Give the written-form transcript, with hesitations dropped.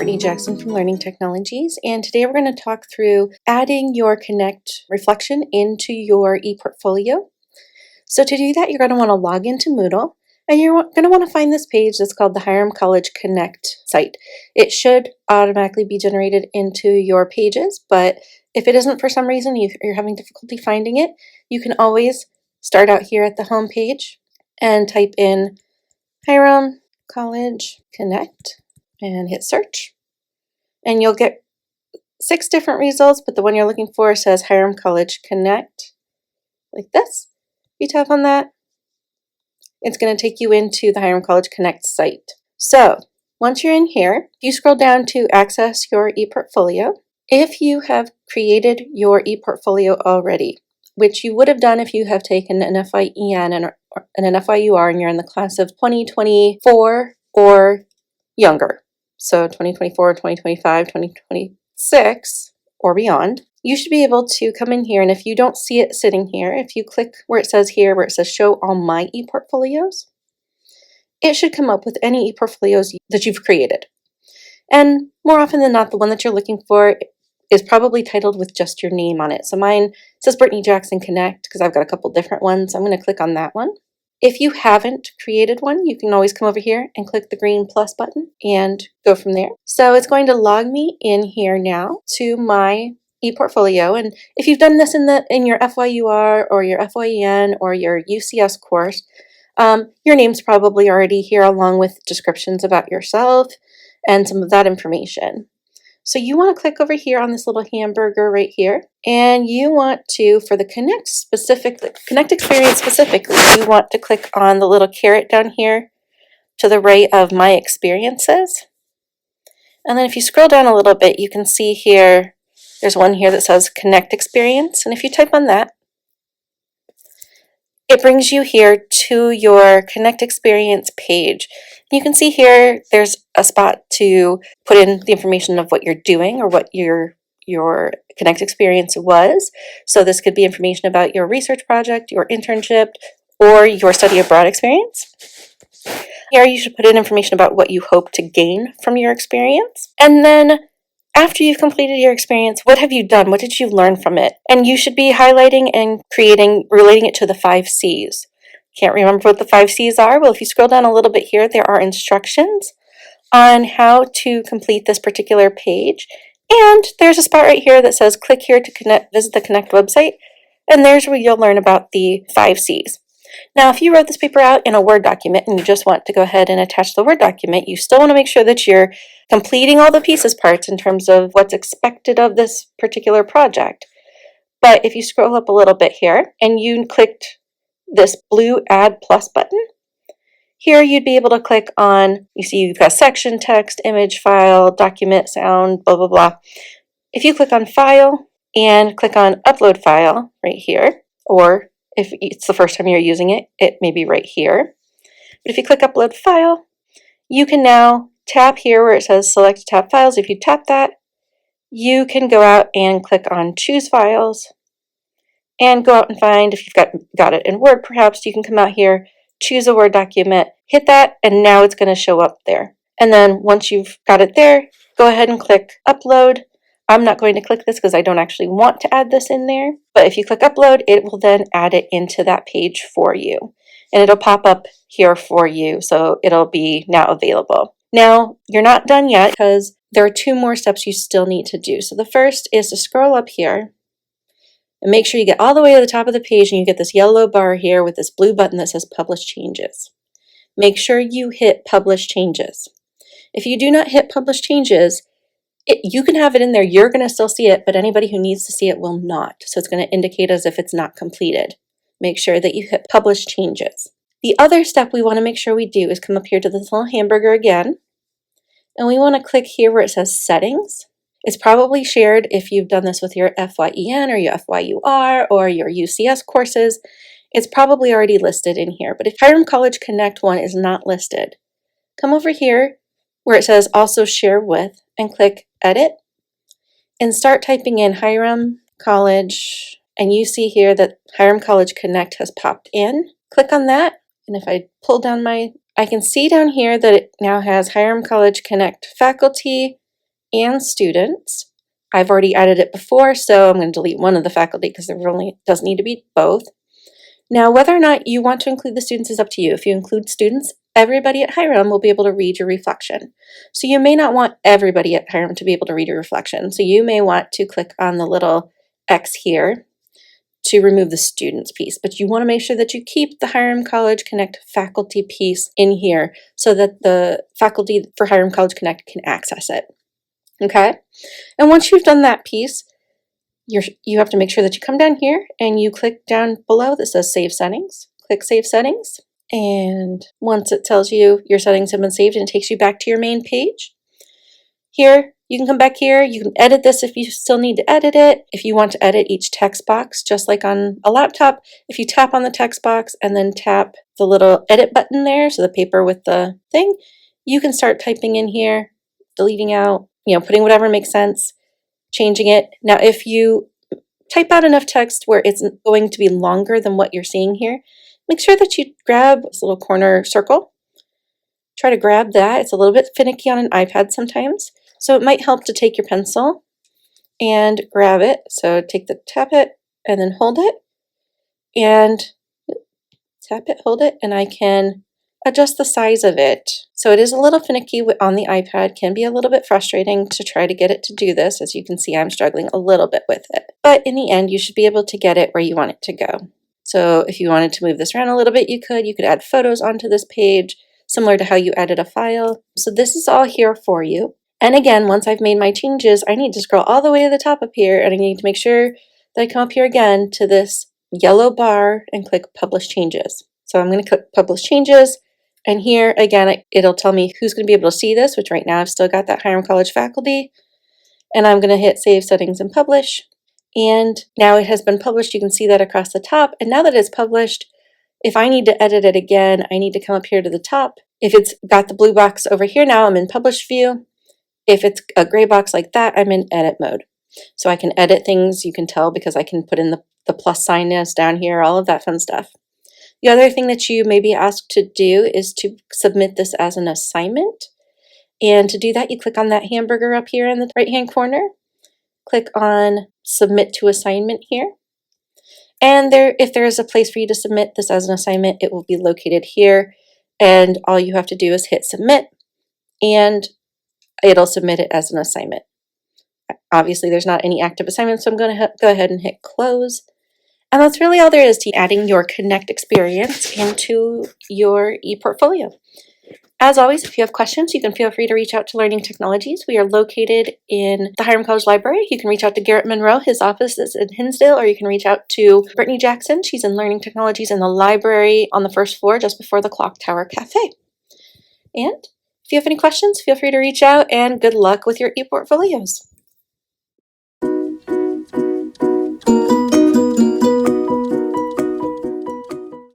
Brittany Jackson from Learning Technologies, and today we're going to talk through adding your Connect reflection into your ePortfolio. So to do that, you're going to want to log into Moodle, and you're going to want to find this page that's called the Hiram College Connect site. It should automatically be generated into your pages, but if it isn't for some reason, you're having difficulty finding it, you can always start out here at the home page and type in Hiram College Connect and hit search. And you'll get 6 different results, but the one you're looking for says Hiram College Connect, like this. If you tap on that, it's going to take you into the Hiram College Connect site. So once you're in here, you scroll down to access your ePortfolio. If you have created your ePortfolio already, which you would have done if you have taken an FYEN and an FYUR and you're in the class of 2024 or younger, so 2024, 2025, 2026, or beyond, you should be able to come in here, and if you don't see it sitting here, if you click where it says here, where it says show all my ePortfolios, it should come up with any ePortfolios that you've created. And more often than not, the one that you're looking for is probably titled with just your name on it. So mine says Brittany Jackson Connect because I've got a couple different ones. I'm going to click on that one. If you haven't created one, you can always come over here and click the green plus button and go from there. So it's going to log me in here now to my ePortfolio. And if you've done this in your FYUR or your FYEN or your UCS course, your name's probably already here along with descriptions about yourself and some of that information. So you want to click over here on this little hamburger right here, and you want to, for the Connect experience specifically, you want to click on the little caret down here to the right of My Experiences. And then if you scroll down a little bit, you can see here, there's one here that says Connect Experience, and if you type on that, it brings you here to your Connect Experience page. You can see here there's a spot to put in the information of what you're doing or what your Connect Experience was. So this could be information about your research project, your internship, or your study abroad experience. Here you should put in information about what you hope to gain from your experience. And then after you've completed your experience, what have you done? What did you learn from it? And you should be highlighting and relating it to the 5 C's. Can't remember what the 5 C's are? Well, if you scroll down a little bit here, there are instructions on how to complete this particular page. And there's a spot right here that says click here to visit the Connect website. And there's where you'll learn about the 5 C's. Now, if you wrote this paper out in a Word document and you just want to go ahead and attach the Word document, you still want to make sure that you're completing all the pieces parts in terms of what's expected of this particular project. But if you scroll up a little bit here and you clicked this blue Add Plus button, here you'd be able to click on, you see you've got section, text, image, file, document, sound, blah, blah, blah. If you click on File and click on Upload File right here, or if it's the first time you're using it, it may be right here. But if you click Upload File, you can now tap here where it says Select Tap Files. If you tap that, you can go out and click on Choose Files and go out and find, if you've got it in Word perhaps, you can come out here, choose a Word document, hit that, and now it's going to show up there. And then once you've got it there, go ahead and click Upload. I'm not going to click this because I don't actually want to add this in there. But if you click Upload, it will then add it into that page for you. And it'll pop up here for you, so it'll be now available. Now, you're not done yet because there are 2 more steps you still need to do. So the first is to scroll up here and make sure you get all the way to the top of the page and you get this yellow bar here with this blue button that says Publish Changes. Make sure you hit Publish Changes. If you do not hit Publish Changes, you can have it in there, you're going to still see it, but anybody who needs to see it will not. So it's going to indicate as if it's not completed. Make sure that you hit Publish Changes. The other step we want to make sure we do is come up here to this little hamburger again, and we want to click here where it says Settings. It's probably shared if you've done this with your FYEN or your FYUR or your UCS courses. It's probably already listed in here, but if Hiram College Connect one is not listed, come over here where it says Also Share With and click Edit and start typing in Hiram College, and you see here that Hiram College Connect has popped in. Click on that, and if I pull down I can see down here that it now has Hiram College Connect faculty, and students. I've already added it before, so I'm going to delete one of the faculty because there only doesn't need to be both. Now, whether or not you want to include the students is up to you. If you include students, everybody at Hiram will be able to read your reflection. So you may not want everybody at Hiram to be able to read your reflection. So you may want to click on the little X here to remove the students piece, but you want to make sure that you keep the Hiram College Connect faculty piece in here so that the faculty for Hiram College Connect can access it. Okay? And once you've done that piece, you have to make sure that you come down here and you click down below that says Save Settings. Click Save Settings. And once it tells you your settings have been saved and it takes you back to your main page, here, you can come back here. You can edit this if you still need to edit it. If you want to edit each text box, just like on a laptop, if you tap on the text box and then tap the little edit button there, so the paper with the thing, you can start typing in here, deleting out, putting whatever makes sense, changing it. Now, if you type out enough text where it's going to be longer than what you're seeing here, make sure that you grab this little corner circle. Try to grab that. It's a little bit finicky on an iPad sometimes. So it might help to take your pencil and grab it. So tap it, and then hold it, and tap it, hold it, and I can adjust the size of it. So it is a little finicky on the iPad, can be a little bit frustrating to try to get it to do this. As you can see, I'm struggling a little bit with it. But in the end, you should be able to get it where you want it to go. So if you wanted to move this around a little bit, you could add photos onto this page, similar to how you edit a file. So this is all here for you. And again, once I've made my changes, I need to scroll all the way to the top up here, and I need to make sure that I come up here again to this yellow bar and click Publish Changes. So I'm going to click Publish Changes, and here again, it'll tell me who's going to be able to see this, which right now I've still got that Hiram College faculty, and I'm going to hit Save Settings and Publish. And now it has been published. You can see that across the top. And now that it's published, if I need to edit it again, I need to come up here to the top. If it's got the blue box over here now, I'm in Publish View. If it's a gray box like that, I'm in edit mode. So I can edit things, you can tell, because I can put in the plus sign down here, all of that fun stuff. The other thing that you may be asked to do is to submit this as an assignment. And to do that, you click on that hamburger up here in the right-hand corner. Click on Submit to Assignment here. And if there is a place for you to submit this as an assignment, it will be located here. And all you have to do is hit Submit, and it'll submit it as an assignment. Obviously, there's not any active assignments, so I'm going to go ahead and hit Close. And that's really all there is to adding your Connect experience into your ePortfolio. As always, if you have questions, you can feel free to reach out to Learning Technologies. We are located in the Hiram College Library. You can reach out to Garrett Monroe. His office is in Hinsdale, or you can reach out to Brittany Jackson. She's in Learning Technologies in the library on the first floor, just before the Clock Tower Cafe. And if you have any questions, feel free to reach out, and good luck with your ePortfolios.